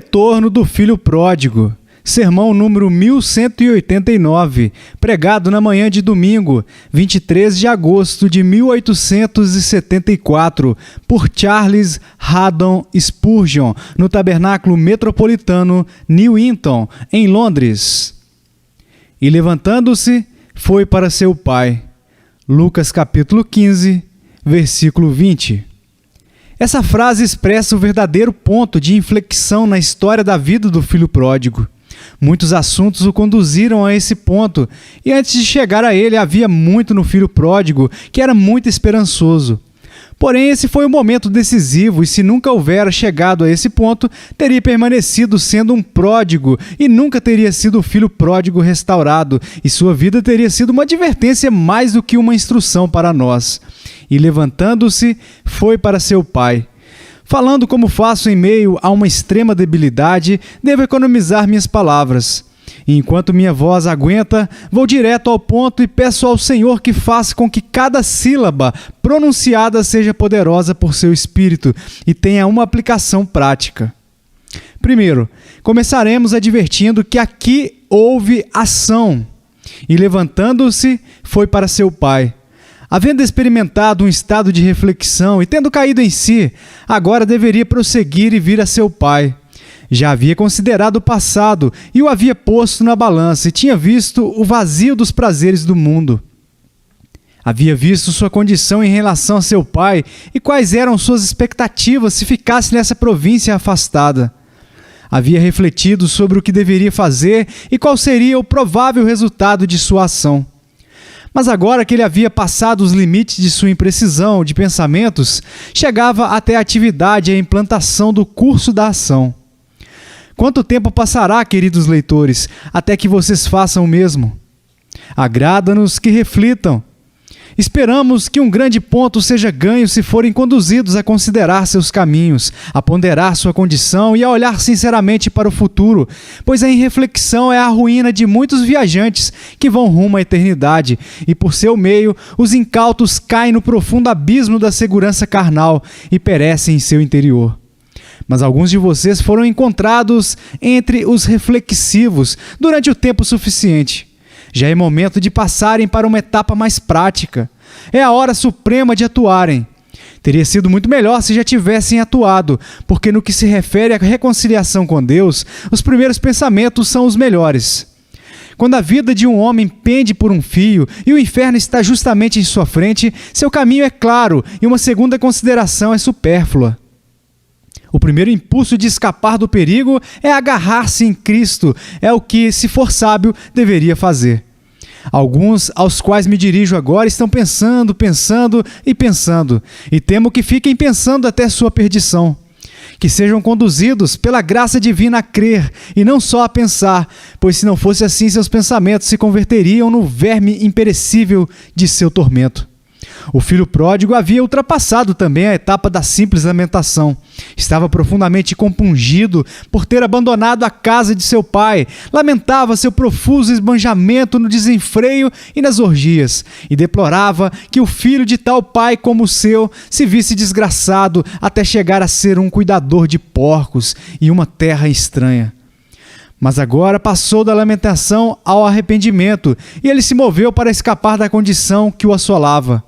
retorno do filho pródigo. Sermão número 1189, pregado na manhã de domingo, 23 de agosto de 1874, por Charles Haddon Spurgeon, no Tabernáculo Metropolitano Newington, em Londres. E levantando-se, foi para seu pai. Lucas capítulo 15, versículo 20. Essa frase expressa o verdadeiro ponto de inflexão na história da vida do filho pródigo. Muitos assuntos o conduziram a esse ponto, e antes de chegar a ele havia muito no filho pródigo que era muito esperançoso. Porém, esse foi o momento decisivo, e se nunca houvera chegado a esse ponto, teria permanecido sendo um pródigo e nunca teria sido o filho pródigo restaurado, e sua vida teria sido uma advertência mais do que uma instrução para nós. E levantando-se, foi para seu pai. Falando como faço em meio a uma extrema debilidade, devo economizar minhas palavras. E enquanto minha voz aguenta, vou direto ao ponto e peço ao Senhor que faça com que cada sílaba pronunciada seja poderosa por seu Espírito e tenha uma aplicação prática. Primeiro, começaremos advertindo que aqui houve ação. E levantando-se, foi para seu pai. Havendo experimentado um estado de reflexão e tendo caído em si, agora deveria prosseguir e vir a seu pai. Já havia considerado o passado e o havia posto na balança e tinha visto o vazio dos prazeres do mundo. Havia visto sua condição em relação a seu pai e quais eram suas expectativas se ficasse nessa província afastada. Havia refletido sobre o que deveria fazer e qual seria o provável resultado de sua ação. Mas agora que ele havia passado os limites de sua imprecisão de pensamentos, chegava até a atividade e a implantação do curso da ação. Quanto tempo passará, queridos leitores, até que vocês façam o mesmo? Agrada-nos que reflitam. Esperamos que um grande ponto seja ganho se forem conduzidos a considerar seus caminhos, a ponderar sua condição e a olhar sinceramente para o futuro, pois a irreflexão é a ruína de muitos viajantes que vão rumo à eternidade, e por seu meio os incautos caem no profundo abismo da segurança carnal e perecem em seu interior. Mas alguns de vocês foram encontrados entre os reflexivos durante o tempo suficiente. Já é momento de passarem para uma etapa mais prática. É a hora suprema de atuarem. Teria sido muito melhor se já tivessem atuado, porque no que se refere à reconciliação com Deus, os primeiros pensamentos são os melhores. Quando a vida de um homem pende por um fio e o inferno está justamente em sua frente, seu caminho é claro e uma segunda consideração é supérflua. O primeiro impulso de escapar do perigo é agarrar-se em Cristo, é o que, se for sábio, deveria fazer. Alguns aos quais me dirijo agora estão pensando, e temo que fiquem pensando até sua perdição. Que sejam conduzidos pela graça divina a crer e não só a pensar, pois se não fosse assim seus pensamentos se converteriam no verme imperecível de seu tormento. O filho pródigo havia ultrapassado também a etapa da simples lamentação. Estava profundamente compungido por ter abandonado a casa de seu pai, lamentava seu profuso esbanjamento no desenfreio e nas orgias, e deplorava que o filho de tal pai como o seu se visse desgraçado até chegar a ser um cuidador de porcos em uma terra estranha. Mas agora passou da lamentação ao arrependimento, e ele se moveu para escapar da condição que o assolava.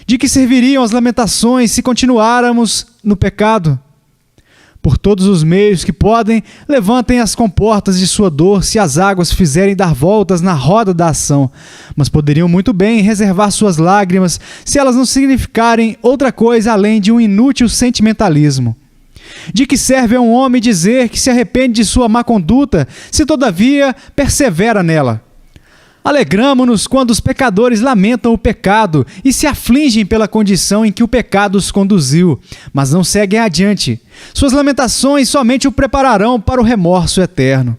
De que serviriam as lamentações se continuáramos no pecado? Por todos os meios que podem, levantem as comportas de sua dor se as águas fizerem dar voltas na roda da ação, mas poderiam muito bem reservar suas lágrimas se elas não significarem outra coisa além de um inútil sentimentalismo. De que serve a um homem dizer que se arrepende de sua má conduta, se todavia persevera nela? Alegramo-nos quando os pecadores lamentam o pecado e se afligem pela condição em que o pecado os conduziu, mas não seguem adiante. Suas lamentações somente o prepararão para o remorso eterno.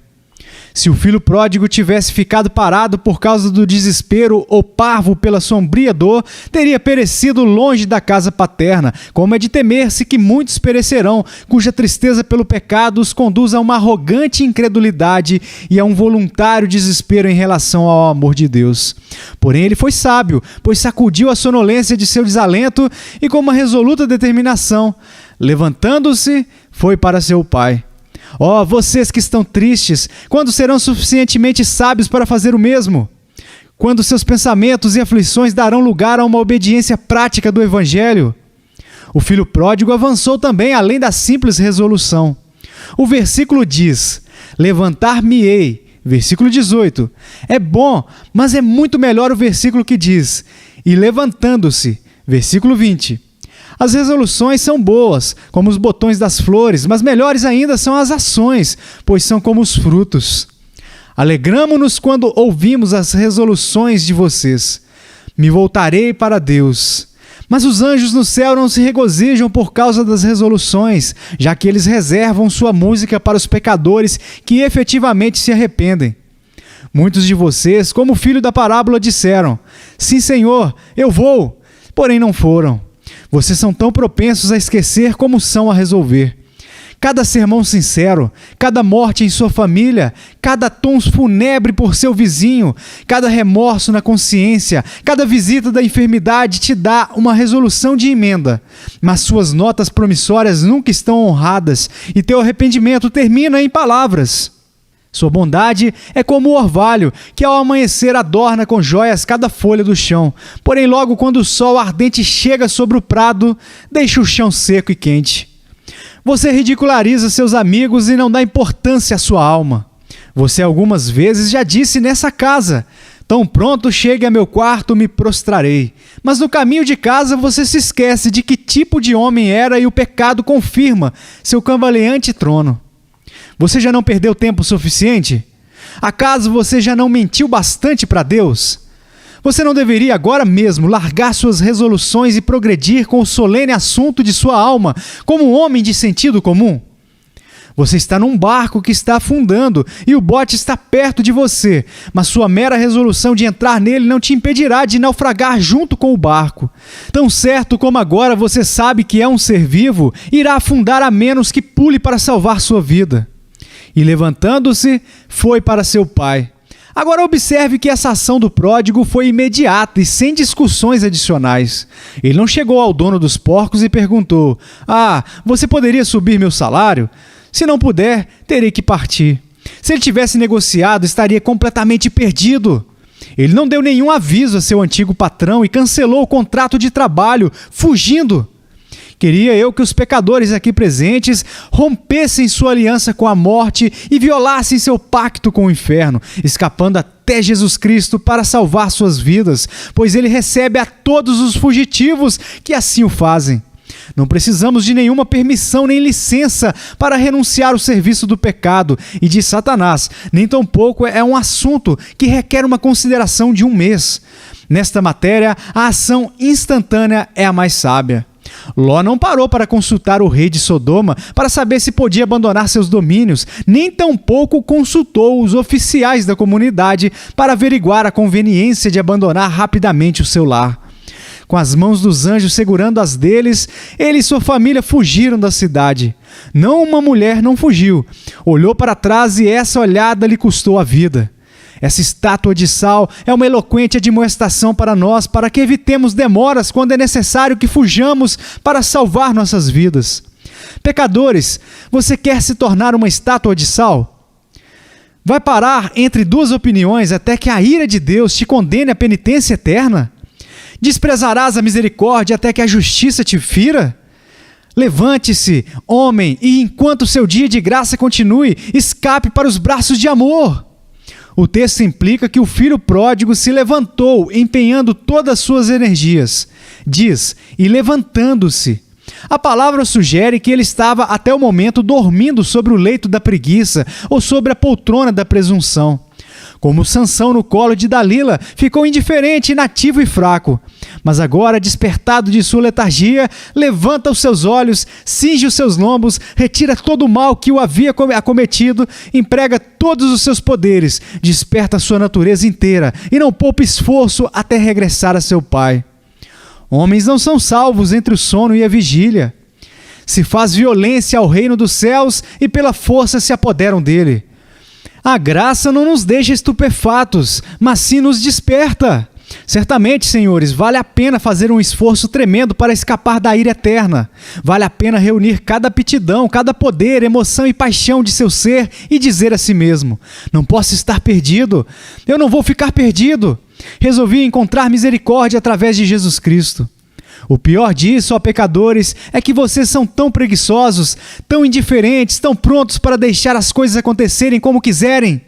Se o filho pródigo tivesse ficado parado por causa do desespero ou parvo pela sombria dor, teria perecido longe da casa paterna, como é de temer-se que muitos perecerão, cuja tristeza pelo pecado os conduz a uma arrogante incredulidade e a um voluntário desespero em relação ao amor de Deus. Porém, ele foi sábio, pois sacudiu a sonolência de seu desalento e, com uma resoluta determinação, levantando-se, foi para seu pai. Ó, vocês que estão tristes, quando serão suficientemente sábios para fazer o mesmo? Quando seus pensamentos e aflições darão lugar a uma obediência prática do Evangelho? O filho pródigo avançou também além da simples resolução. O versículo diz: levantar-me-ei. Versículo 18. É bom, mas é muito melhor o versículo que diz: e levantando-se. Versículo 20. As resoluções são boas, como os botões das flores, mas melhores ainda são as ações, pois são como os frutos. Alegramo-nos quando ouvimos as resoluções de vocês. Me voltarei para Deus. Mas os anjos no céu não se regozijam por causa das resoluções, já que eles reservam sua música para os pecadores que efetivamente se arrependem. Muitos de vocês, como o filho da parábola, disseram: sim, Senhor, eu vou, porém não foram. Vocês são tão propensos a esquecer como são a resolver. Cada sermão sincero, cada morte em sua família, cada tom fúnebre por seu vizinho, cada remorso na consciência, cada visita da enfermidade te dá uma resolução de emenda, mas suas notas promissórias nunca estão honradas e teu arrependimento termina em palavras. Sua bondade é como o orvalho, que ao amanhecer adorna com joias cada folha do chão, porém logo quando o sol ardente chega sobre o prado, deixa o chão seco e quente. Você ridiculariza seus amigos e não dá importância à sua alma. Você algumas vezes já disse nessa casa: tão pronto chegue a meu quarto, me prostrarei. Mas no caminho de casa você se esquece de que tipo de homem era e o pecado confirma seu cambaleante trono. Você já não perdeu tempo suficiente? Acaso você já não mentiu bastante para Deus? Você não deveria agora mesmo largar suas resoluções e progredir com o solene assunto de sua alma, como um homem de sentido comum? Você está num barco que está afundando e o bote está perto de você, mas sua mera resolução de entrar nele não te impedirá de naufragar junto com o barco. Tão certo como agora você sabe que é um ser vivo, irá afundar a menos que pule para salvar sua vida. E levantando-se, foi para seu pai. Agora observe que essa ação do pródigo foi imediata e sem discussões adicionais. Ele não chegou ao dono dos porcos e perguntou: você poderia subir meu salário? Se não puder, terei que partir. Se ele tivesse negociado, estaria completamente perdido. Ele não deu nenhum aviso a seu antigo patrão e cancelou o contrato de trabalho, fugindo. Queria eu que os pecadores aqui presentes rompessem sua aliança com a morte e violassem seu pacto com o inferno, escapando até Jesus Cristo para salvar suas vidas, pois ele recebe a todos os fugitivos que assim o fazem. Não precisamos de nenhuma permissão nem licença para renunciar ao serviço do pecado e de Satanás, nem tampouco é um assunto que requer uma consideração de um mês. Nesta matéria, a ação instantânea é a mais sábia. Ló não parou para consultar o rei de Sodoma para saber se podia abandonar seus domínios, nem tampouco consultou os oficiais da comunidade para averiguar a conveniência de abandonar rapidamente o seu lar. Com as mãos dos anjos segurando as deles, ele e sua família fugiram da cidade. Não, uma mulher não fugiu. Olhou para trás e essa olhada lhe custou a vida. Essa estátua de sal é uma eloquente admoestação para nós, para que evitemos demoras quando é necessário que fujamos para salvar nossas vidas. Pecadores, você quer se tornar uma estátua de sal? Vai parar entre duas opiniões até que a ira de Deus te condene à penitência eterna? Desprezarás a misericórdia até que a justiça te fira? Levante-se, homem, e enquanto seu dia de graça continue, escape para os braços de amor. O texto implica que o filho pródigo se levantou, empenhando todas as suas energias. Diz, e levantando-se. A palavra sugere que ele estava até o momento dormindo sobre o leito da preguiça ou sobre a poltrona da presunção. Como Sansão no colo de Dalila, ficou indiferente, inativo e fraco. Mas agora, despertado de sua letargia, levanta os seus olhos, cinge os seus lombos, retira todo o mal que o havia acometido, emprega todos os seus poderes, desperta a sua natureza inteira e não poupa esforço até regressar a seu pai. Homens não são salvos entre o sono e a vigília. Se faz violência ao reino dos céus e pela força se apoderam dele. A graça não nos deixa estupefatos, mas sim nos desperta. Certamente, senhores, vale a pena fazer um esforço tremendo para escapar da ira eterna. Vale a pena reunir cada aptidão, cada poder, emoção e paixão de seu ser e dizer a si mesmo: não posso estar perdido, eu não vou ficar perdido. Resolvi encontrar misericórdia através de Jesus Cristo. O pior disso, ó pecadores, é que vocês são tão preguiçosos, tão indiferentes, tão prontos para deixar as coisas acontecerem como quiserem.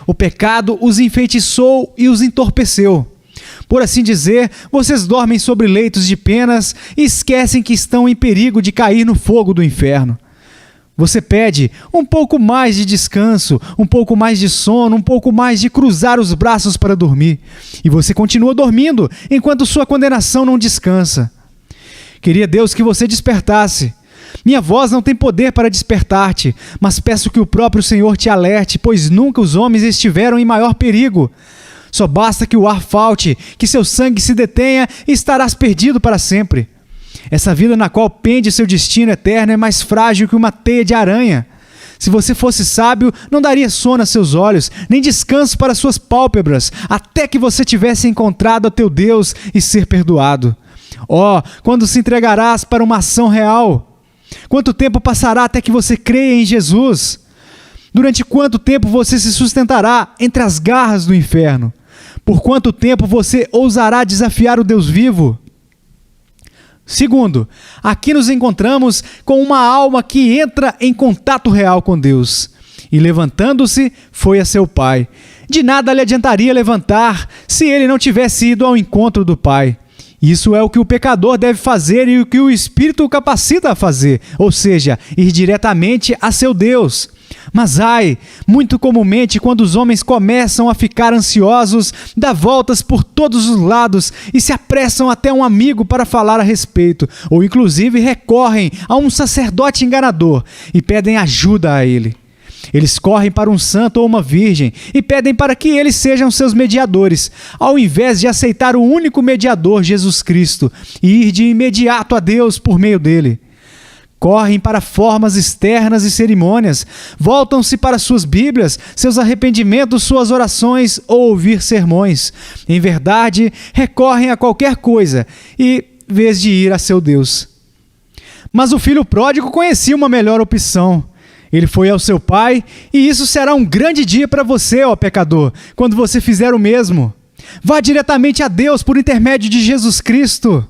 O pecado os enfeitiçou e os entorpeceu. Por assim dizer, vocês dormem sobre leitos de penas e esquecem que estão em perigo de cair no fogo do inferno. Você pede um pouco mais de descanso, um pouco mais de sono, um pouco mais de cruzar os braços para dormir. E você continua dormindo enquanto sua condenação não descansa. Queria Deus que você despertasse. Minha voz não tem poder para despertar-te, mas peço que o próprio Senhor te alerte, pois nunca os homens estiveram em maior perigo. Só basta que o ar falte, que seu sangue se detenha e estarás perdido para sempre. Essa vida na qual pende seu destino eterno é mais frágil que uma teia de aranha. Se você fosse sábio, não daria sono a seus olhos, nem descanso para suas pálpebras, até que você tivesse encontrado a teu Deus e ser perdoado. Quando se entregarás para uma ação real? Quanto tempo passará até que você creia em Jesus? Durante quanto tempo você se sustentará entre as garras do inferno? Por quanto tempo você ousará desafiar o Deus vivo? Segundo, aqui nos encontramos com uma alma que entra em contato real com Deus. E levantando-se, foi a seu pai. De nada lhe adiantaria levantar se ele não tivesse ido ao encontro do Pai. Isso é o que o pecador deve fazer e o que o Espírito o capacita a fazer, ou seja, ir diretamente a seu Deus. Mas muito comumente quando os homens começam a ficar ansiosos, dá voltas por todos os lados e se apressam até um amigo para falar a respeito, ou inclusive recorrem a um sacerdote enganador e pedem ajuda a ele. Eles correm para um santo ou uma virgem e pedem para que eles sejam seus mediadores, ao invés de aceitar o único mediador, Jesus Cristo, e ir de imediato a Deus por meio dele. Correm para formas externas e cerimônias, voltam-se para suas Bíblias, seus arrependimentos, suas orações ou ouvir sermões. Em verdade, recorrem a qualquer coisa, em vez de ir a seu Deus. Mas o filho pródigo conhecia uma melhor opção. Ele foi ao seu pai, e isso será um grande dia para você, ó pecador, quando você fizer o mesmo. Vá diretamente a Deus por intermédio de Jesus Cristo.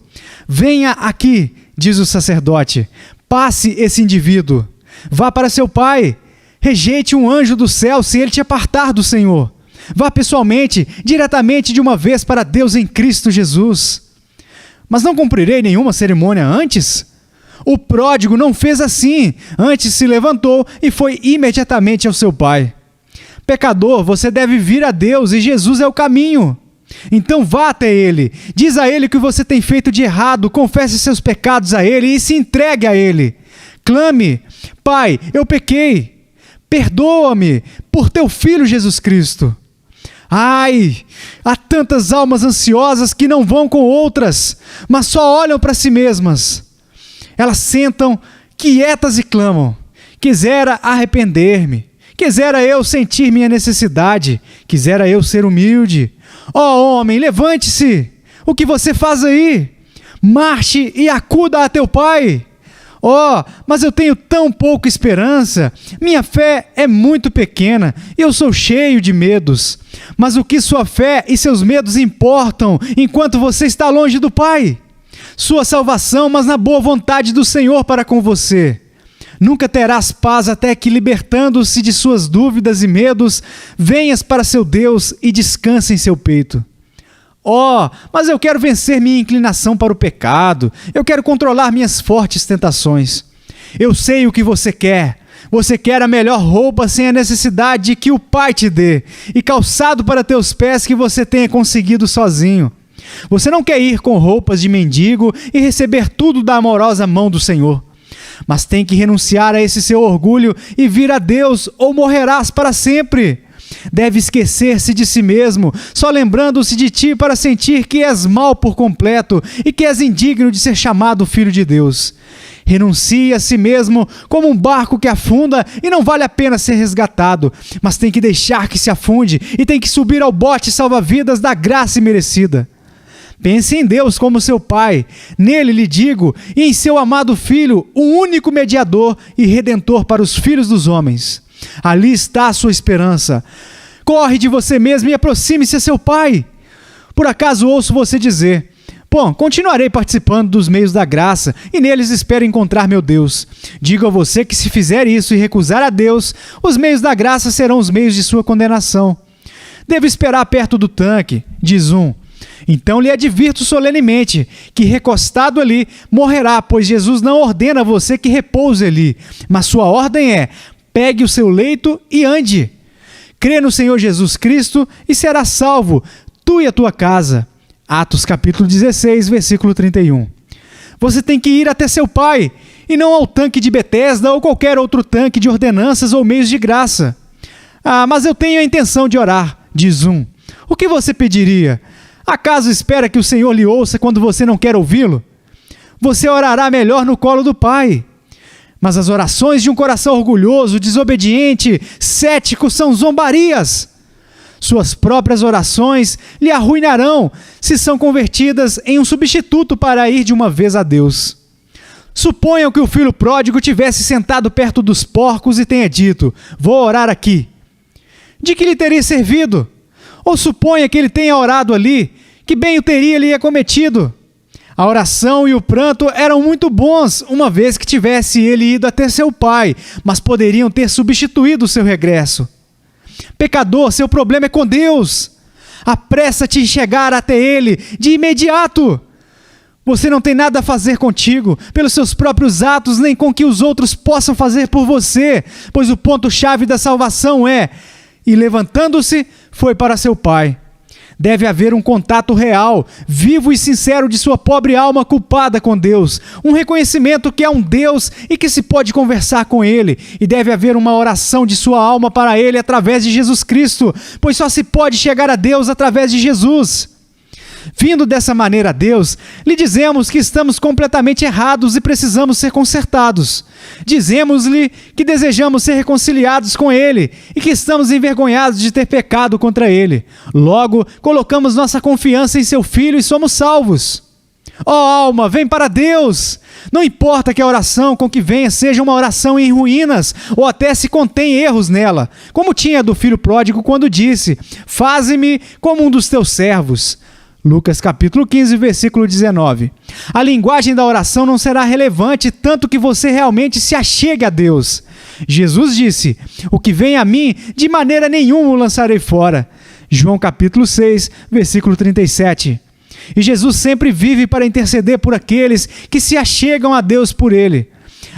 Venha aqui, diz o sacerdote. Passe esse indivíduo. Vá para seu pai. Rejeite um anjo do céu se ele te apartar do Senhor. Vá pessoalmente, diretamente de uma vez para Deus em Cristo Jesus. Mas não cumprirei nenhuma cerimônia antes? O pródigo não fez assim. Antes se levantou e foi imediatamente ao seu pai. Pecador, você deve vir a Deus e Jesus é o caminho. Então vá até Ele, diz a Ele o que você tem feito de errado, confesse seus pecados a Ele e se entregue a Ele. Clame: Pai, eu pequei, perdoa-me por teu Filho Jesus Cristo. Há tantas almas ansiosas que não vão com outras, mas só olham para si mesmas. Elas sentam quietas e clamam: quisera arrepender-me, quisera eu sentir minha necessidade, quisera eu ser humilde. Homem, levante-se! O que você faz aí? Marche e acuda a teu pai! Mas eu tenho tão pouca esperança, minha fé é muito pequena, eu sou cheio de medos. Mas o que sua fé e seus medos importam enquanto você está longe do Pai? Sua salvação, mas na boa vontade do Senhor para com você. Nunca terás paz até que, libertando-se de suas dúvidas e medos, venhas para seu Deus e descanse em seu peito. Mas eu quero vencer minha inclinação para o pecado. Eu quero controlar minhas fortes tentações. Eu sei o que você quer. Você quer a melhor roupa sem a necessidade de que o Pai te dê, e calçado para teus pés que você tenha conseguido sozinho. Você não quer ir com roupas de mendigo e receber tudo da amorosa mão do Senhor. Mas tem que renunciar a esse seu orgulho e vir a Deus, ou morrerás para sempre. Deve esquecer-se de si mesmo, só lembrando-se de ti para sentir que és mau por completo e que és indigno de ser chamado filho de Deus. Renuncie a si mesmo como um barco que afunda e não vale a pena ser resgatado, mas tem que deixar que se afunde e tem que subir ao bote salva-vidas da graça imerecida. Pense em Deus como seu Pai, nele lhe digo, e em seu amado Filho, o único mediador e redentor para os filhos dos homens. Ali está a sua esperança. Corre de você mesmo e aproxime-se a seu Pai. Por acaso ouço você dizer: bom, continuarei participando dos meios da graça e neles espero encontrar meu Deus. Digo a você que se fizer isso e recusar a Deus, os meios da graça serão os meios de sua condenação. Devo esperar perto do tanque, diz um. Então lhe advirto solenemente que recostado ali morrerá, pois Jesus não ordena a você que repouse ali, mas sua ordem é: pegue o seu leito e ande. Crê no Senhor Jesus Cristo e será salvo, tu e a tua casa. Atos capítulo 16, versículo 31. Você tem que ir até seu Pai, e não ao tanque de Betesda ou qualquer outro tanque de ordenanças ou meios de graça. Mas eu tenho a intenção de orar, diz um. O que você pediria? Acaso espera que o Senhor lhe ouça quando você não quer ouvi-lo? Você orará melhor no colo do Pai. Mas as orações de um coração orgulhoso, desobediente, cético são zombarias. Suas próprias orações lhe arruinarão se são convertidas em um substituto para ir de uma vez a Deus. Suponham que o filho pródigo tivesse sentado perto dos porcos e tenha dito: vou orar aqui. De que lhe teria servido? Ou suponha que ele tenha orado ali, que bem o teria lhe acometido? A oração e o pranto eram muito bons, uma vez que tivesse ele ido até seu pai, mas poderiam ter substituído o seu regresso. Pecador, seu problema é com Deus. Apressa-te em chegar até ele de imediato. Você não tem nada a fazer contigo, pelos seus próprios atos, nem com que os outros possam fazer por você, pois o ponto-chave da salvação é: e levantando-se, foi para seu Pai. Deve haver um contato real, vivo e sincero de sua pobre alma culpada com Deus, um reconhecimento que há um Deus e que se pode conversar com Ele, e deve haver uma oração de sua alma para Ele através de Jesus Cristo, pois só se pode chegar a Deus através de Jesus. Vindo dessa maneira a Deus, lhe dizemos que estamos completamente errados e precisamos ser consertados. Dizemos-lhe que desejamos ser reconciliados com Ele e que estamos envergonhados de ter pecado contra Ele. Logo, colocamos nossa confiança em seu Filho e somos salvos. Ó alma, vem para Deus! Não importa que a oração com que venha seja uma oração em ruínas ou até se contém erros nela, como tinha a do filho pródigo quando disse: faze-me como um dos teus servos. Lucas capítulo 15, versículo 19. A linguagem da oração não será relevante tanto que você realmente se achegue a Deus. Jesus disse: o que vem a mim, de maneira nenhuma o lançarei fora. João capítulo 6, versículo 37. E Jesus sempre vive para interceder por aqueles que se achegam a Deus por Ele.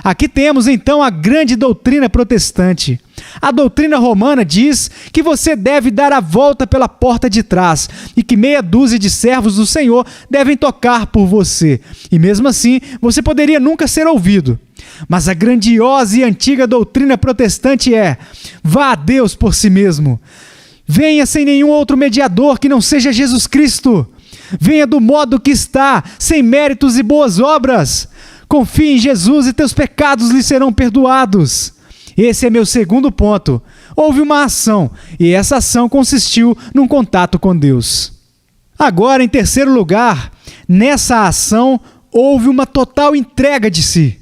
Aqui temos então a grande doutrina protestante. A doutrina romana diz que você deve dar a volta pela porta de trás e que meia dúzia de servos do Senhor devem tocar por você. E mesmo assim, você poderia nunca ser ouvido. Mas a grandiosa e antiga doutrina protestante é: vá a Deus por si mesmo. Venha sem nenhum outro mediador que não seja Jesus Cristo. Venha do modo que está, sem méritos e boas obras. Confie em Jesus e teus pecados lhe serão perdoados. Esse é meu segundo ponto. Houve uma ação, e essa ação consistiu num contato com Deus. Agora, em terceiro lugar, nessa ação houve uma total entrega de si.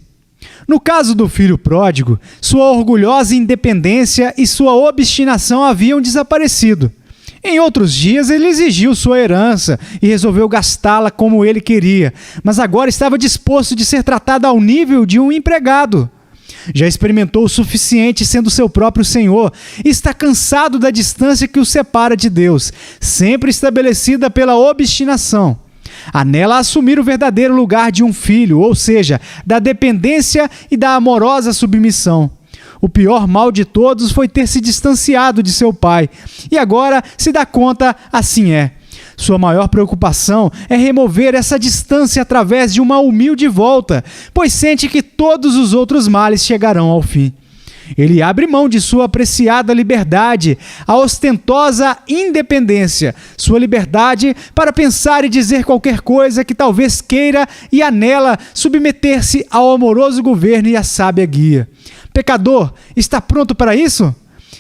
No caso do filho pródigo, sua orgulhosa independência e sua obstinação haviam desaparecido. Em outros dias, ele exigiu sua herança e resolveu gastá-la como ele queria, mas agora estava disposto de ser tratado ao nível de um empregado. Já experimentou o suficiente sendo seu próprio Senhor e está cansado da distância que o separa de Deus, sempre estabelecida pela obstinação. Anela assumir o verdadeiro lugar de um filho, ou seja, da dependência e da amorosa submissão. O pior mal de todos foi ter se distanciado de seu pai, e agora se dá conta, assim é. Sua maior preocupação é remover essa distância através de uma humilde volta, pois sente que todos os outros males chegarão ao fim. Ele abre mão de sua apreciada liberdade, a ostentosa independência, sua liberdade para pensar e dizer qualquer coisa que talvez queira e anela submeter-se ao amoroso governo e à sábia guia. Pecador, está pronto para isso?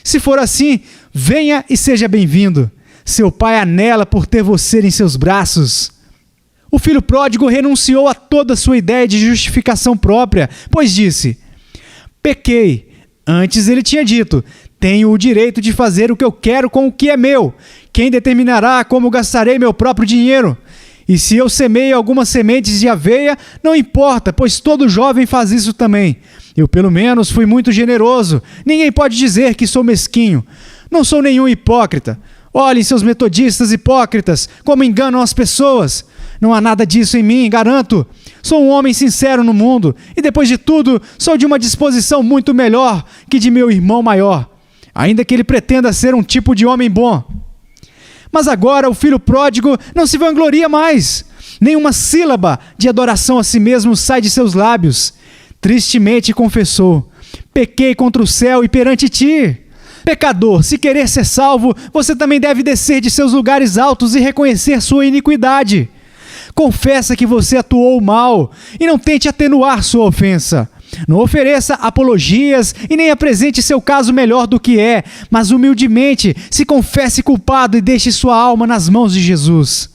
Se for assim, venha e seja bem-vindo. Seu pai anela por ter você em seus braços. O filho pródigo renunciou a toda sua ideia de justificação própria, pois disse: pequei. Antes ele tinha dito: tenho o direito de fazer o que eu quero com o que é meu. Quem determinará como gastarei meu próprio dinheiro? E se eu semeio algumas sementes de aveia, não importa, pois todo jovem faz isso também. Eu, pelo menos, fui muito generoso. Ninguém pode dizer que sou mesquinho. Não sou nenhum hipócrita. Olhem, seus metodistas hipócritas, como enganam as pessoas. Não há nada disso em mim, garanto. Sou um homem sincero no mundo e, depois de tudo, sou de uma disposição muito melhor que de meu irmão maior, ainda que ele pretenda ser um tipo de homem bom. Mas agora o filho pródigo não se vangloria mais. Nenhuma sílaba de adoração a si mesmo sai de seus lábios. Tristemente confessou: pequei contra o céu e perante ti. Pecador, se querer ser salvo, você também deve descer de seus lugares altos e reconhecer sua iniquidade. Confessa que você atuou mal e não tente atenuar sua ofensa. Não ofereça apologias e nem apresente seu caso melhor do que é, mas humildemente se confesse culpado e deixe sua alma nas mãos de Jesus.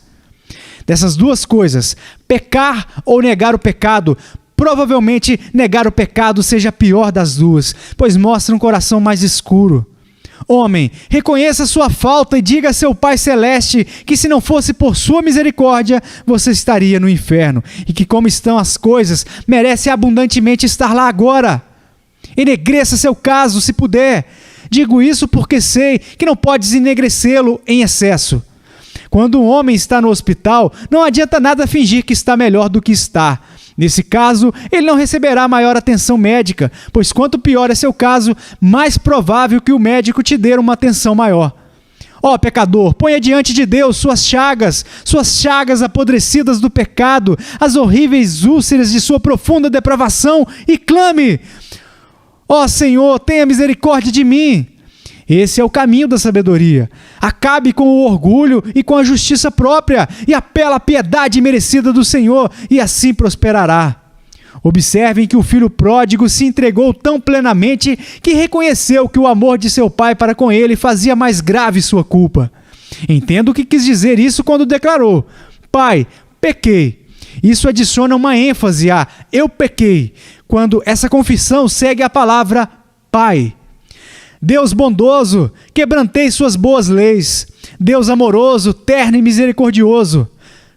Dessas duas coisas, pecar ou negar o pecado, provavelmente negar o pecado seja a pior das duas, pois mostra um coração mais escuro. Homem, reconheça sua falta e diga a seu Pai Celeste que, se não fosse por sua misericórdia, você estaria no inferno, e que, como estão as coisas, merece abundantemente estar lá agora. Enegreça seu caso, se puder. Digo isso porque sei que não podes enegrecê-lo em excesso. Quando um homem está no hospital, não adianta nada fingir que está melhor do que está. Nesse caso, ele não receberá maior atenção médica, pois quanto pior é seu caso, mais provável que o médico te dê uma atenção maior. Ó pecador, ponha diante de Deus suas chagas apodrecidas do pecado, as horríveis úlceras de sua profunda depravação, e clame: ó Senhor, tenha misericórdia de mim. Esse é o caminho da sabedoria. Acabe com o orgulho e com a justiça própria e apela à piedade merecida do Senhor, e assim prosperará. Observem que o filho pródigo se entregou tão plenamente que reconheceu que o amor de seu pai para com ele fazia mais grave sua culpa. Entendo que quis dizer isso quando declarou: Pai, pequei. Isso adiciona uma ênfase a eu pequei, quando essa confissão segue a palavra Pai. Deus bondoso, quebrantei suas boas leis. Deus amoroso, terno e misericordioso,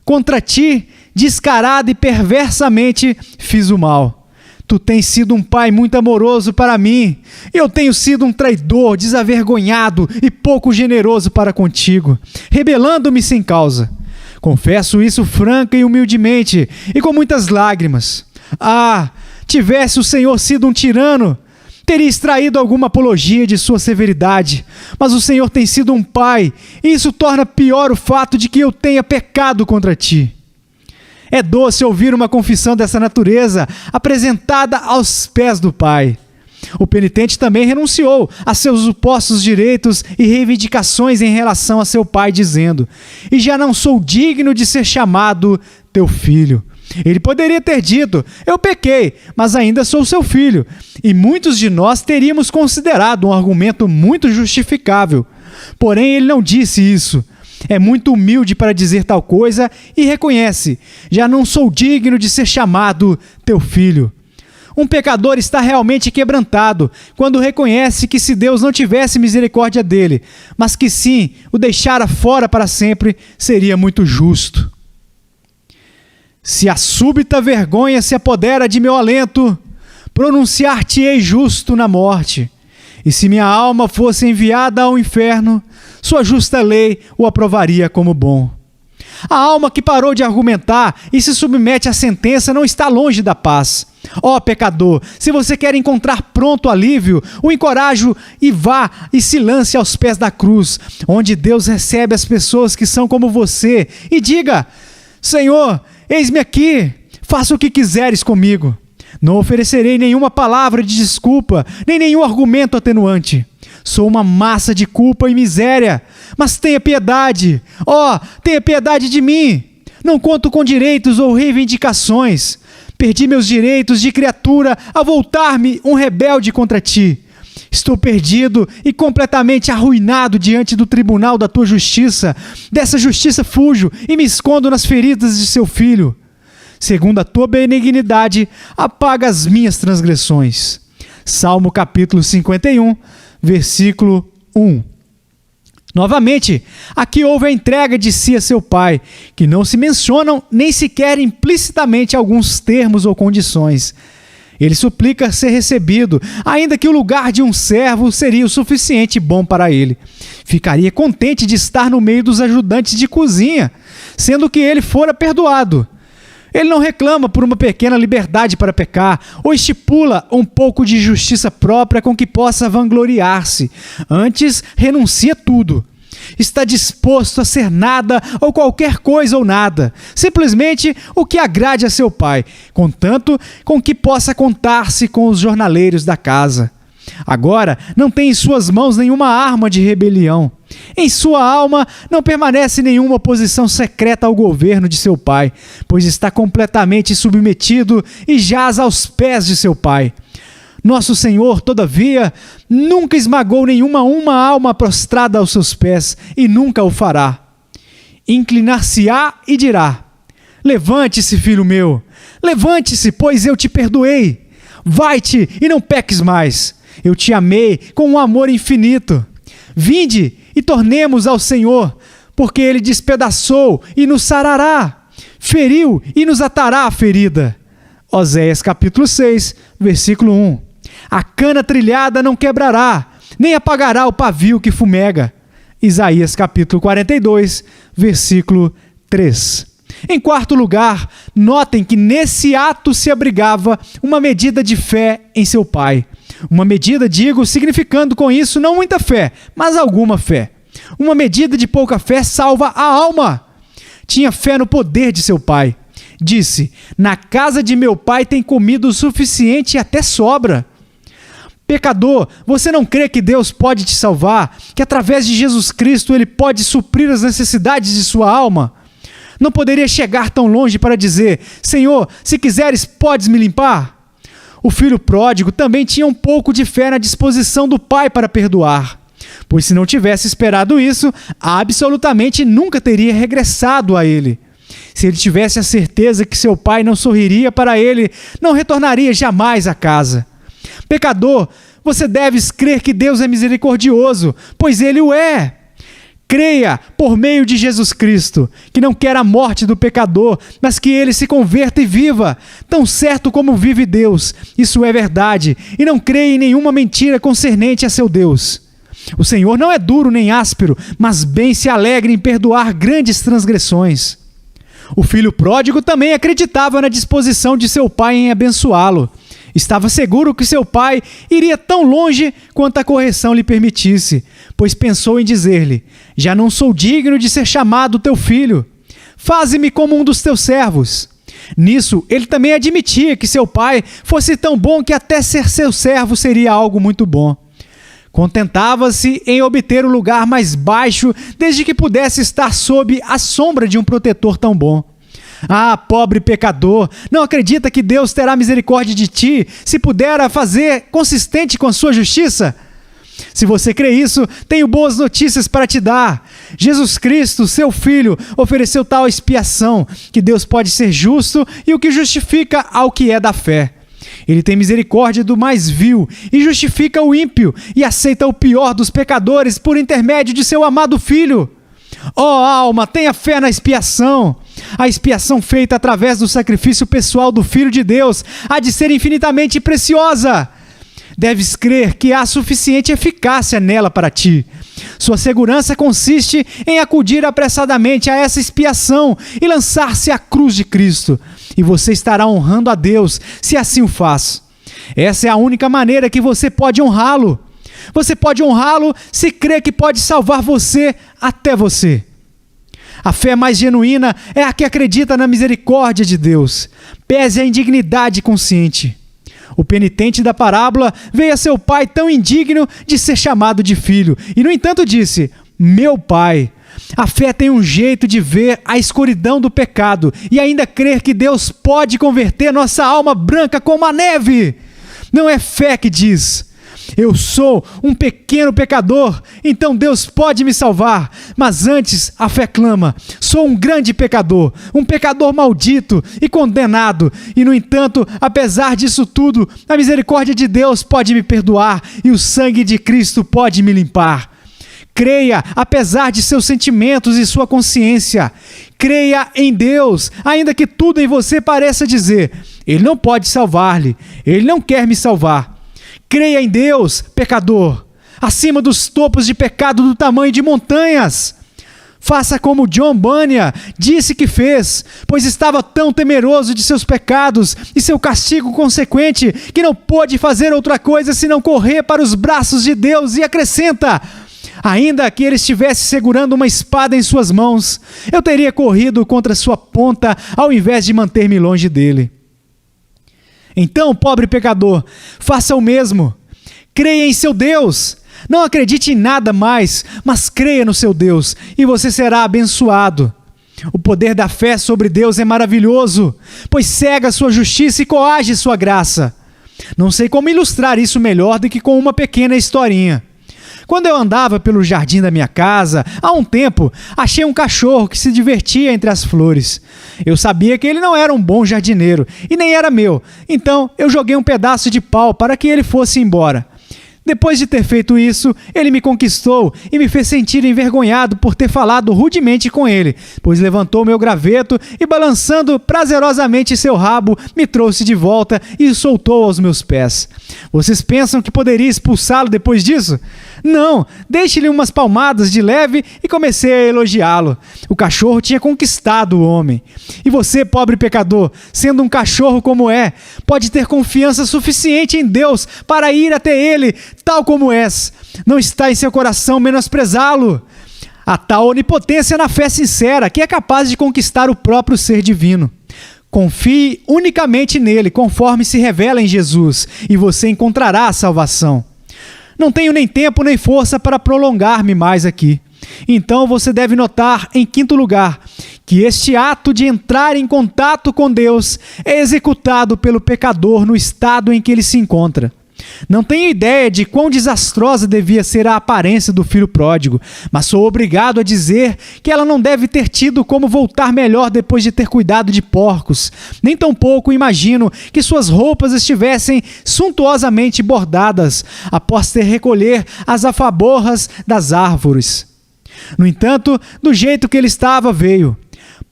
contra ti, descarado e perversamente, fiz o mal. Tu tens sido um pai muito amoroso para mim. Eu tenho sido um traidor, desavergonhado e pouco generoso para contigo, rebelando-me sem causa. Confesso isso franca e humildemente e com muitas lágrimas. Ah, tivesse o Senhor sido um tirano, teria extraído alguma apologia de sua severidade, mas o Senhor tem sido um pai, e isso torna pior o fato de que eu tenha pecado contra ti. É doce ouvir uma confissão dessa natureza apresentada aos pés do Pai. O penitente também renunciou a seus supostos direitos e reivindicações em relação a seu pai, dizendo: e já não sou digno de ser chamado teu filho. Ele poderia ter dito: eu pequei, mas ainda sou seu filho. E muitos de nós teríamos considerado um argumento muito justificável. Porém, ele não disse isso. É muito humilde para dizer tal coisa e reconhece: já não sou digno de ser chamado teu filho. Um pecador está realmente quebrantado quando reconhece que, se Deus não tivesse misericórdia dele, mas que sim o deixara fora para sempre, seria muito justo. Se a súbita vergonha se apodera de meu alento, pronunciar-te-ei justo na morte. E se minha alma fosse enviada ao inferno, sua justa lei o aprovaria como bom. A alma que parou de argumentar e se submete à sentença não está longe da paz. Ó pecador, se você quer encontrar pronto alívio, o encorajo e vá e se lance aos pés da cruz, onde Deus recebe as pessoas que são como você, e diga: Senhor, eis-me aqui, faça o que quiseres comigo. Não oferecerei nenhuma palavra de desculpa, nem nenhum argumento atenuante. Sou uma massa de culpa e miséria, mas tenha piedade. Tenha piedade de mim. Não conto com direitos ou reivindicações. Perdi meus direitos de criatura ao voltar-me um rebelde contra ti. Estou perdido e completamente arruinado diante do tribunal da tua justiça. Dessa justiça fujo e me escondo nas feridas de seu filho. Segundo a tua benignidade, apaga as minhas transgressões. Salmo capítulo 51, versículo 1. Novamente, aqui houve a entrega de si a seu pai, que não se mencionam nem sequer implicitamente alguns termos ou condições. Ele suplica ser recebido, ainda que o lugar de um servo seria o suficiente bom para ele. Ficaria contente de estar no meio dos ajudantes de cozinha, sendo que ele fora perdoado. Ele não reclama por uma pequena liberdade para pecar, ou estipula um pouco de justiça própria com que possa vangloriar-se. Antes, renuncia tudo. Está disposto a ser nada ou qualquer coisa ou nada, simplesmente o que agrade a seu pai, contanto com que possa contar-se com os jornaleiros da casa. Agora não tem em suas mãos nenhuma arma de rebelião. Em sua alma não permanece nenhuma oposição secreta ao governo de seu pai, pois está completamente submetido e jaz aos pés de seu pai. Nosso Senhor, todavia, nunca esmagou nenhuma alma prostrada aos seus pés, e nunca o fará. Inclinar-se-á e dirá: levante-se, filho meu, levante-se, pois eu te perdoei. Vai-te e não peques mais. Eu te amei com um amor infinito. Vinde e tornemos ao Senhor, porque Ele despedaçou e nos sarará, feriu e nos atará a ferida. Oséias capítulo 6, versículo 1. A cana trilhada não quebrará, nem apagará o pavio que fumega. Isaías capítulo 42, versículo 3. Em quarto lugar, notem que nesse ato se abrigava uma medida de fé em seu pai. Uma medida, digo, significando com isso não muita fé, mas alguma fé. Uma medida de pouca fé salva a alma. Tinha fé no poder de seu pai. Disse: na casa de meu pai tem comida o suficiente e até sobra. Pecador, você não crê que Deus pode te salvar? Que através de Jesus Cristo Ele pode suprir as necessidades de sua alma? Não poderia chegar tão longe para dizer: Senhor, se quiseres, podes me limpar? O filho pródigo também tinha um pouco de fé na disposição do pai para perdoar, pois se não tivesse esperado isso, absolutamente nunca teria regressado a ele. Se ele tivesse a certeza que seu pai não sorriria para ele, não retornaria jamais a casa. Pecador, você deves crer que Deus é misericordioso, pois Ele o é. Creia por meio de Jesus Cristo, que não quer a morte do pecador, mas que ele se converta e viva, tão certo como vive Deus. Isso é verdade, e não creia em nenhuma mentira concernente a seu Deus. O Senhor não é duro nem áspero, mas bem se alegra em perdoar grandes transgressões. O filho pródigo também acreditava na disposição de seu pai em abençoá-lo. Estava seguro que seu pai iria tão longe quanto a correção lhe permitisse, pois pensou em dizer-lhe: já não sou digno de ser chamado teu filho. Faze-me como um dos teus servos. Nisso, ele também admitia que seu pai fosse tão bom que até ser seu servo seria algo muito bom. Contentava-se em obter o lugar mais baixo, desde que pudesse estar sob a sombra de um protetor tão bom. Ah, pobre pecador, não acredita que Deus terá misericórdia de ti, se puder a fazer consistente com a sua justiça? Se você crê isso, tenho boas notícias para te dar. Jesus Cristo, seu Filho, ofereceu tal expiação, que Deus pode ser justo e o que justifica ao que é da fé. Ele tem misericórdia do mais vil e justifica o ímpio e aceita o pior dos pecadores por intermédio de seu amado Filho. Ó alma, tenha fé na expiação. A expiação feita através do sacrifício pessoal do Filho de Deus há de ser infinitamente preciosa. Deves crer que há suficiente eficácia nela para ti. Sua segurança consiste em acudir apressadamente a essa expiação e lançar-se à cruz de Cristo. E você estará honrando a Deus, se assim o faz. Essa é a única maneira que você pode honrá-lo. Você pode honrá-lo se crê que pode salvar você até você. A fé mais genuína é a que acredita na misericórdia de Deus, pese a indignidade consciente. O penitente da parábola veio a seu pai tão indigno de ser chamado de filho, e no entanto disse: meu pai. A fé tem um jeito de ver a escuridão do pecado e ainda crer que Deus pode converter nossa alma branca como a neve. Não é fé que diz: eu sou um pequeno pecador, então Deus pode me salvar. Mas antes a fé clama: sou um grande pecador, um pecador maldito e condenado. E no entanto, apesar disso tudo, a misericórdia de Deus pode me perdoar e o sangue de Cristo pode me limpar. Creia, apesar de seus sentimentos e sua consciência. Creia em Deus, ainda que tudo em você pareça dizer: Ele não pode salvar-lhe, Ele não quer me salvar. Creia em Deus, pecador, acima dos topos de pecado do tamanho de montanhas. Faça como John Bunyan disse que fez, pois estava tão temeroso de seus pecados e seu castigo consequente, que não pôde fazer outra coisa senão correr para os braços de Deus, e acrescenta: ainda que ele estivesse segurando uma espada em suas mãos, eu teria corrido contra sua ponta ao invés de manter-me longe dele. Então, pobre pecador, faça o mesmo. Creia em seu Deus. Não acredite em nada mais, mas creia no seu Deus e você será abençoado. O poder da fé sobre Deus é maravilhoso, pois cega sua justiça e coage sua graça. Não sei como ilustrar isso melhor do que com uma pequena historinha. Quando eu andava pelo jardim da minha casa, há um tempo, achei um cachorro que se divertia entre as flores. Eu sabia que ele não era um bom jardineiro e nem era meu, então eu joguei um pedaço de pau para que ele fosse embora. Depois de ter feito isso, ele me conquistou e me fez sentir envergonhado por ter falado rudemente com ele, pois levantou meu graveto e, balançando prazerosamente seu rabo, me trouxe de volta e o soltou aos meus pés. Vocês pensam que poderia expulsá-lo depois disso? Não, deixe-lhe umas palmadas de leve e comecei a elogiá-lo. O cachorro tinha conquistado o homem. E você, pobre pecador, sendo um cachorro como é, pode ter confiança suficiente em Deus para ir até ele, tal como és. Não está em seu coração menosprezá-lo. Há tal onipotência na fé sincera que é capaz de conquistar o próprio ser divino. Confie unicamente nele, conforme se revela em Jesus, e você encontrará a salvação. Não tenho nem tempo nem força para prolongar-me mais aqui. Então você deve notar, em quinto lugar, que este ato de entrar em contato com Deus é executado pelo pecador no estado em que ele se encontra. Não tenho ideia de quão desastrosa devia ser a aparência do filho pródigo, mas sou obrigado a dizer que ela não deve ter tido como voltar melhor depois de ter cuidado de porcos. Nem tampouco imagino que suas roupas estivessem suntuosamente bordadas após ter recolher as alfaborras das árvores. No entanto, do jeito que ele estava, veio.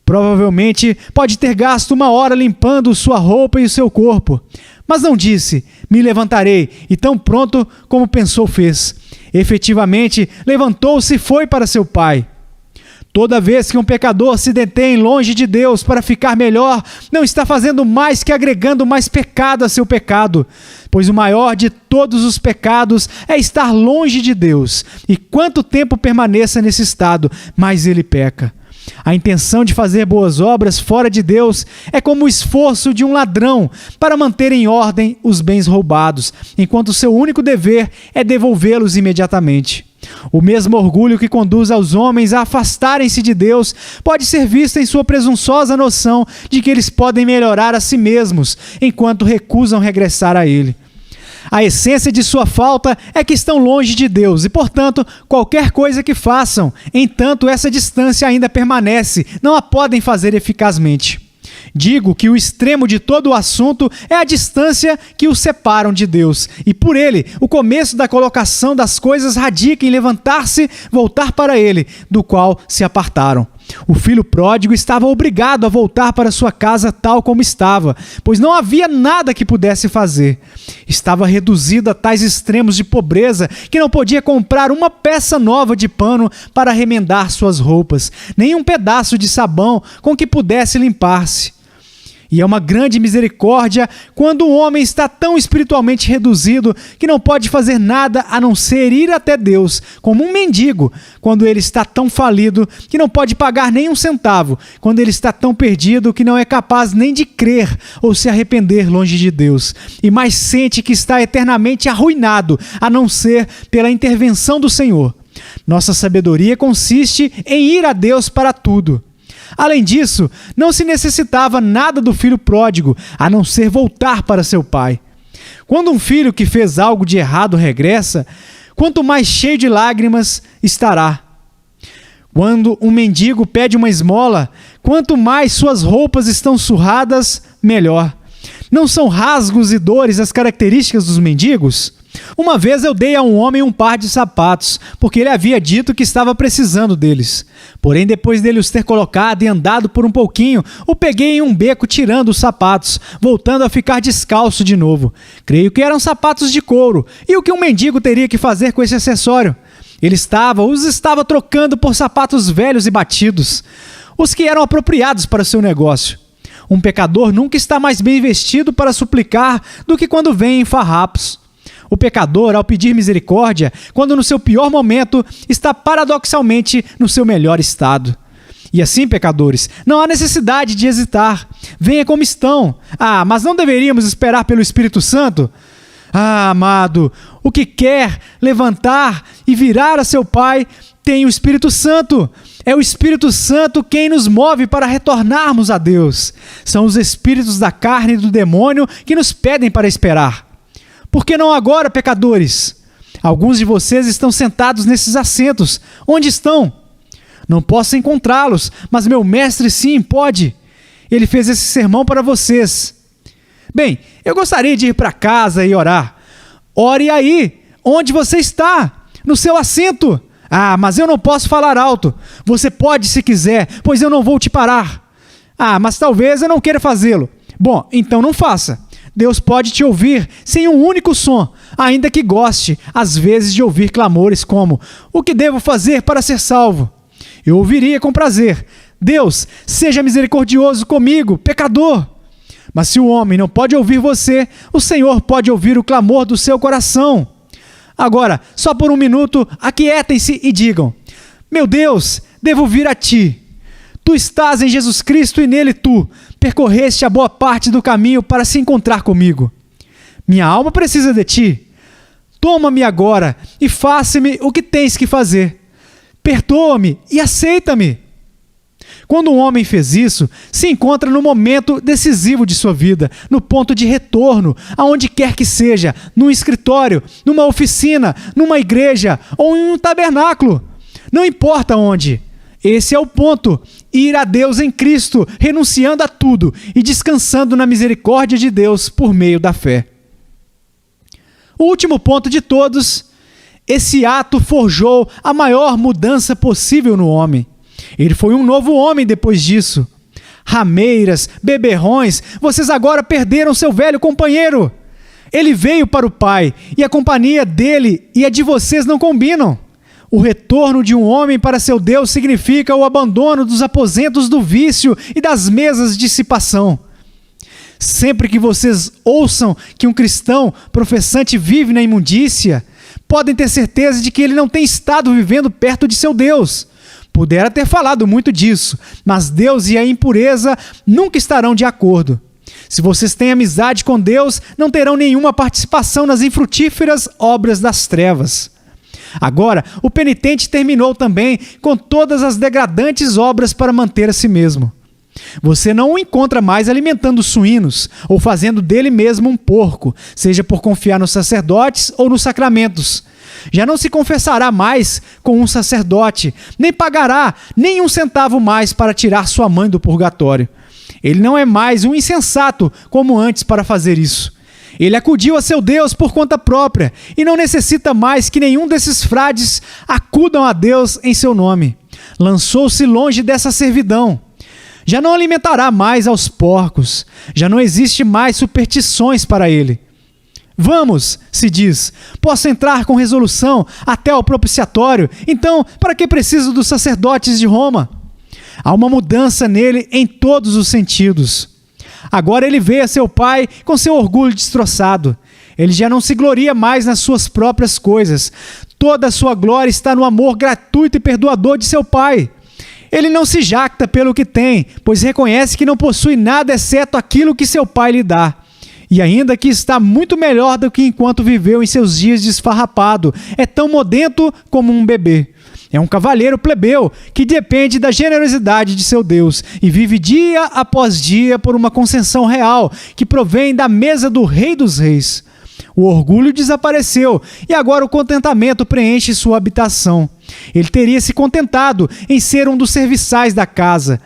Provavelmente pode ter gasto 1 hora limpando sua roupa e o seu corpo. Mas não disse: me levantarei, e tão pronto como pensou fez. Efetivamente, levantou-se e foi para seu pai. Toda vez que um pecador se detém longe de Deus para ficar melhor, não está fazendo mais que agregando mais pecado a seu pecado, pois o maior de todos os pecados é estar longe de Deus, e quanto tempo permaneça nesse estado, mais ele peca. A intenção de fazer boas obras fora de Deus é como o esforço de um ladrão para manter em ordem os bens roubados, enquanto seu único dever é devolvê-los imediatamente. O mesmo orgulho que conduz aos homens a afastarem-se de Deus pode ser visto em sua presunçosa noção de que eles podem melhorar a si mesmos, enquanto recusam regressar a Ele. A essência de sua falta é que estão longe de Deus e, portanto, qualquer coisa que façam, entanto essa distância ainda permanece, não a podem fazer eficazmente. Digo que o extremo de todo o assunto é a distância que os separam de Deus, e por ele, o começo da colocação das coisas radica em levantar-se, voltar para ele, do qual se apartaram. O filho pródigo estava obrigado a voltar para sua casa tal como estava, pois não havia nada que pudesse fazer. Estava reduzido a tais extremos de pobreza que não podia comprar uma peça nova de pano para remendar suas roupas, nem um pedaço de sabão com que pudesse limpar-se. E é uma grande misericórdia quando um homem está tão espiritualmente reduzido que não pode fazer nada a não ser ir até Deus, como um mendigo, quando ele está tão falido que não pode pagar nem um centavo, quando ele está tão perdido que não é capaz nem de crer ou se arrepender longe de Deus, e mais sente que está eternamente arruinado, a não ser pela intervenção do Senhor. Nossa sabedoria consiste em ir a Deus para tudo. Além disso, não se necessitava nada do filho pródigo, a não ser voltar para seu pai. Quando um filho que fez algo de errado regressa, quanto mais cheio de lágrimas estará. Quando um mendigo pede uma esmola, quanto mais suas roupas estão surradas, melhor. Não são rasgos e dores as características dos mendigos? Uma vez eu dei a um homem um par de sapatos, porque ele havia dito que estava precisando deles. Porém, depois dele os ter colocado e andado por um pouquinho, o peguei em um beco tirando os sapatos, voltando a ficar descalço de novo. Creio que eram sapatos de couro. E o que um mendigo teria que fazer com esse acessório? Ele os estava trocando por sapatos velhos e batidos, os que eram apropriados para o seu negócio. Um pecador nunca está mais bem vestido para suplicar do que quando vem em farrapos. O pecador, ao pedir misericórdia, quando no seu pior momento, está paradoxalmente no seu melhor estado. E assim, pecadores, não há necessidade de hesitar. Venha como estão. Mas não deveríamos esperar pelo Espírito Santo? Amado, o que quer levantar e virar a seu Pai tem o Espírito Santo. É o Espírito Santo quem nos move para retornarmos a Deus. São os espíritos da carne e do demônio que nos pedem para esperar. Por que não agora, pecadores? Alguns de vocês estão sentados nesses assentos. Onde estão? Não posso encontrá-los, mas meu mestre sim pode. Ele fez esse sermão para vocês. Bem, eu gostaria de ir para casa e orar. Ore aí, onde você está, no seu assento. Mas eu não posso falar alto. Você pode se quiser, pois eu não vou te parar. Mas talvez eu não queira fazê-lo. Bom, então não faça. Deus pode te ouvir sem um único som, ainda que goste, às vezes, de ouvir clamores como: o que devo fazer para ser salvo? Eu ouviria com prazer: Deus, seja misericordioso comigo, pecador. Mas se o homem não pode ouvir você, o Senhor pode ouvir o clamor do seu coração. Agora, só por um minuto, aquietem-se e digam: meu Deus, devo vir a ti. Tu estás em Jesus Cristo e nele tu percorreste a boa parte do caminho para se encontrar comigo. Minha alma precisa de ti. Toma-me agora e faça-me o que tens que fazer. Perdoa-me e aceita-me. Quando um homem fez isso, se encontra no momento decisivo de sua vida, no ponto de retorno, aonde quer que seja, num escritório, numa oficina, numa igreja ou em um tabernáculo. Não importa onde. Esse é o ponto: ir a Deus em Cristo, renunciando a tudo e descansando na misericórdia de Deus por meio da fé. O último ponto de todos: esse ato forjou a maior mudança possível no homem. Ele foi um novo homem depois disso. Rameiras, beberrões, vocês agora perderam seu velho companheiro. Ele veio para o Pai e a companhia dele e a de vocês não combinam. O retorno de um homem para seu Deus significa o abandono dos aposentos do vício e das mesas de dissipação. Sempre que vocês ouçam que um cristão professante vive na imundícia, podem ter certeza de que ele não tem estado vivendo perto de seu Deus. Pudera ter falado muito disso, mas Deus e a impureza nunca estarão de acordo. Se vocês têm amizade com Deus, não terão nenhuma participação nas infrutíferas obras das trevas. Agora, o penitente terminou também com todas as degradantes obras para manter a si mesmo. Você não o encontra mais alimentando suínos ou fazendo dele mesmo um porco, seja por confiar nos sacerdotes ou nos sacramentos. Já não se confessará mais com um sacerdote, nem pagará nem um centavo mais para tirar sua mãe do purgatório. Ele não é mais um insensato como antes para fazer isso. Ele acudiu a seu Deus por conta própria e não necessita mais que nenhum desses frades acudam a Deus em seu nome. Lançou-se longe dessa servidão. Já não alimentará mais aos porcos. Já não existe mais superstições para ele. Vamos, se diz, posso entrar com resolução até ao propiciatório. Então, para que preciso dos sacerdotes de Roma? Há uma mudança nele em todos os sentidos. Agora ele vê a seu pai com seu orgulho destroçado. Ele já não se gloria mais nas suas próprias coisas. Toda a sua glória está no amor gratuito e perdoador de seu pai. Ele não se jacta pelo que tem, pois reconhece que não possui nada exceto aquilo que seu pai lhe dá. E ainda que está muito melhor do que enquanto viveu em seus dias de esfarrapado, é tão modento como um bebê. É um cavalheiro plebeu que depende da generosidade de seu Deus e vive dia após dia por uma concessão real que provém da mesa do Rei dos Reis. O orgulho desapareceu e agora o contentamento preenche sua habitação. Ele teria se contentado em ser um dos serviçais da casa.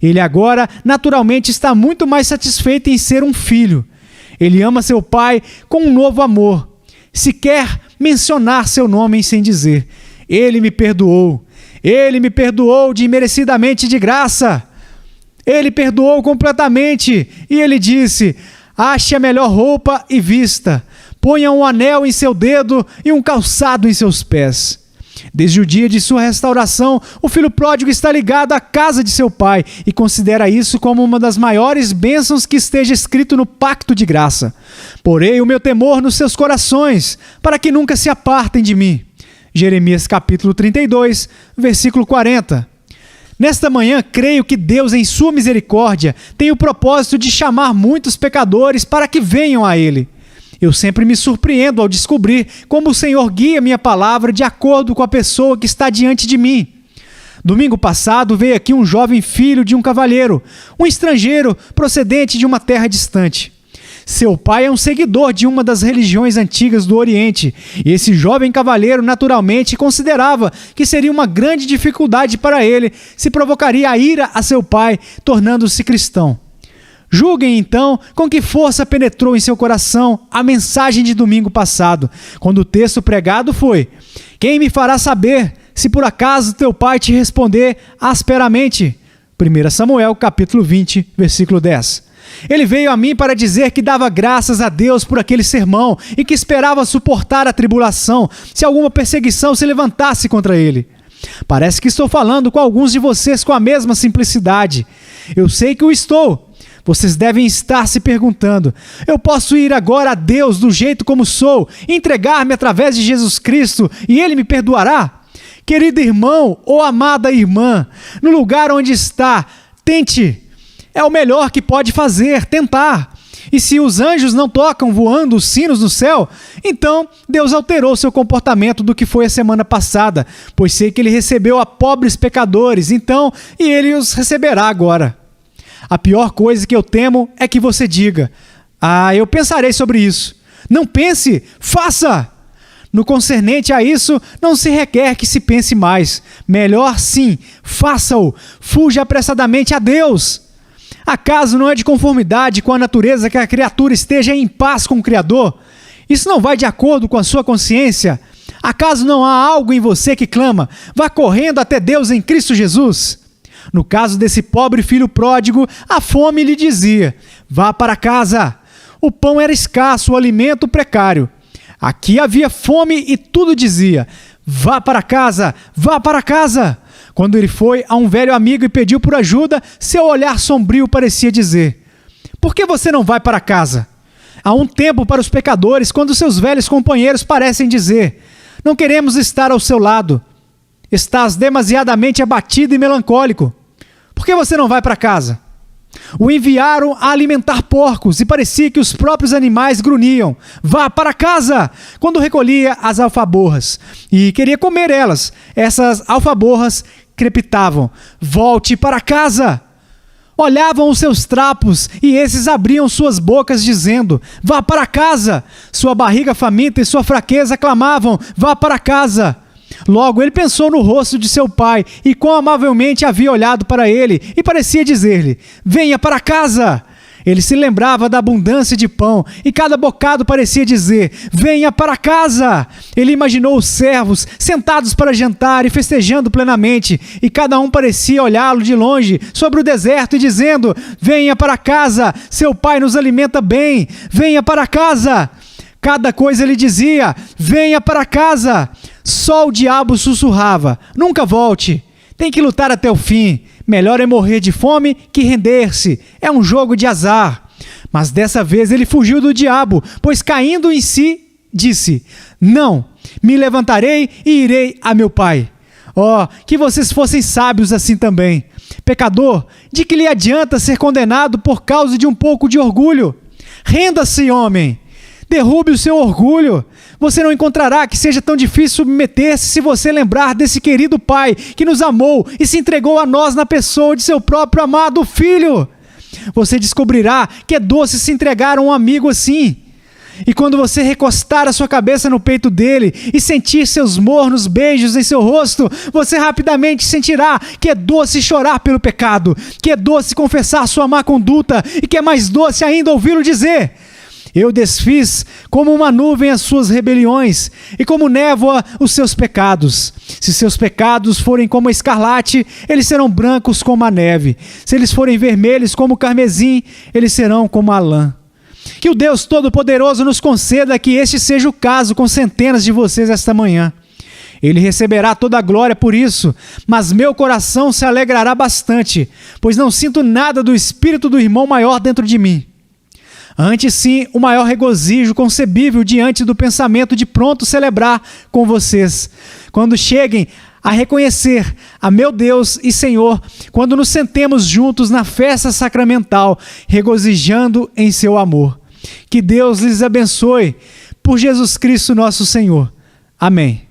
Ele agora, naturalmente, está muito mais satisfeito em ser um filho. Ele ama seu pai com um novo amor. Se quer mencionar seu nome sem dizer: ele me perdoou de imerecidamente de graça. Ele perdoou completamente e ele disse: ache a melhor roupa e vista. Ponha um anel em seu dedo e um calçado em seus pés. Desde o dia de sua restauração, o filho pródigo está ligado à casa de seu pai e considera isso como uma das maiores bênçãos que esteja escrito no pacto de graça. Porei o meu temor nos seus corações, para que nunca se apartem de mim. Jeremias capítulo 32, versículo 40. Nesta manhã, creio que Deus, em sua misericórdia, tem o propósito de chamar muitos pecadores para que venham a Ele. Eu sempre me surpreendo ao descobrir como o Senhor guia minha palavra de acordo com a pessoa que está diante de mim. Domingo passado veio aqui um jovem filho de um cavalheiro, um estrangeiro procedente de uma terra distante. Seu pai é um seguidor de uma das religiões antigas do Oriente, e esse jovem cavalheiro naturalmente considerava que seria uma grande dificuldade para ele se provocaria a ira a seu pai, tornando-se cristão. Julguem, então, com que força penetrou em seu coração a mensagem de domingo passado, quando o texto pregado foi: quem me fará saber se por acaso teu pai te responder asperamente? 1 Samuel, capítulo 20, versículo 10. Ele veio a mim para dizer que dava graças a Deus por aquele sermão e que esperava suportar a tribulação se alguma perseguição se levantasse contra ele. Parece que estou falando com alguns de vocês com a mesma simplicidade. Eu sei que o estou. Vocês devem estar se perguntando: eu posso ir agora a Deus do jeito como sou, entregar-me através de Jesus Cristo e Ele me perdoará? Querido irmão ou amada irmã, no lugar onde está, tente. É o melhor que pode fazer, tentar. E se os anjos não tocam voando os sinos no céu, então Deus alterou seu comportamento do que foi a semana passada, pois sei que Ele recebeu a pobres pecadores, então, e Ele os receberá agora. A pior coisa que eu temo é que você diga: eu pensarei sobre isso. Não pense, faça! No concernente a isso, não se requer que se pense mais. Melhor sim, faça-o. Fuja apressadamente a Deus. Acaso não é de conformidade com a natureza que a criatura esteja em paz com o Criador? Isso não vai de acordo com a sua consciência? Acaso não há algo em você que clama: vá correndo até Deus em Cristo Jesus? No caso desse pobre filho pródigo, a fome lhe dizia: vá para casa. O pão era escasso, o alimento precário. Aqui havia fome e tudo dizia: vá para casa, vá para casa. Quando ele foi a um velho amigo e pediu por ajuda, seu olhar sombrio parecia dizer: por que você não vai para casa? Há um tempo para os pecadores, quando seus velhos companheiros parecem dizer: não queremos estar ao seu lado. Estás demasiadamente abatido e melancólico. Por que você não vai para casa? O enviaram a alimentar porcos e parecia que os próprios animais grunhiam: vá para casa! Quando recolhia as alfaborras e queria comer elas, essas alfaborras crepitavam: volte para casa! Olhavam os seus trapos e esses abriam suas bocas dizendo: vá para casa! Sua barriga faminta e sua fraqueza clamavam: vá para casa! Logo ele pensou no rosto de seu pai e quão amavelmente havia olhado para ele e parecia dizer-lhe: venha para casa! Ele se lembrava da abundância de pão e cada bocado parecia dizer: venha para casa! Ele imaginou os servos sentados para jantar e festejando plenamente, e cada um parecia olhá-lo de longe sobre o deserto e dizendo: venha para casa, seu pai nos alimenta bem, venha para casa! Cada coisa ele dizia: venha para casa! Só o diabo sussurrava: nunca volte, tem que lutar até o fim, melhor é morrer de fome que render-se. É um jogo de azar. Mas dessa vez ele fugiu do diabo, pois caindo em si, disse: não, me levantarei e irei a meu pai. Oh, que vocês fossem sábios assim também. Pecador, de que lhe adianta ser condenado por causa de um pouco de orgulho? Renda-se, homem. Derrube o seu orgulho. Você não encontrará que seja tão difícil submeter-se se você lembrar desse querido Pai que nos amou e se entregou a nós na pessoa de seu próprio amado Filho. Você descobrirá que é doce se entregar a um amigo assim. E quando você recostar a sua cabeça no peito dele e sentir seus mornos beijos em seu rosto, você rapidamente sentirá que é doce chorar pelo pecado, que é doce confessar sua má conduta e que é mais doce ainda ouvi-lo dizer: eu desfiz como uma nuvem as suas rebeliões e como névoa os seus pecados. Se seus pecados forem como a escarlate, eles serão brancos como a neve. Se eles forem vermelhos como o carmesim, eles serão como a lã. Que o Deus Todo-Poderoso nos conceda que este seja o caso com centenas de vocês esta manhã. Ele receberá toda a glória por isso, mas meu coração se alegrará bastante, pois não sinto nada do espírito do irmão maior dentro de mim. Antes sim, o maior regozijo concebível diante do pensamento de pronto celebrar com vocês, quando cheguem a reconhecer a meu Deus e Senhor, quando nos sentemos juntos na festa sacramental, regozijando em seu amor. Que Deus lhes abençoe, por Jesus Cristo nosso Senhor. Amém.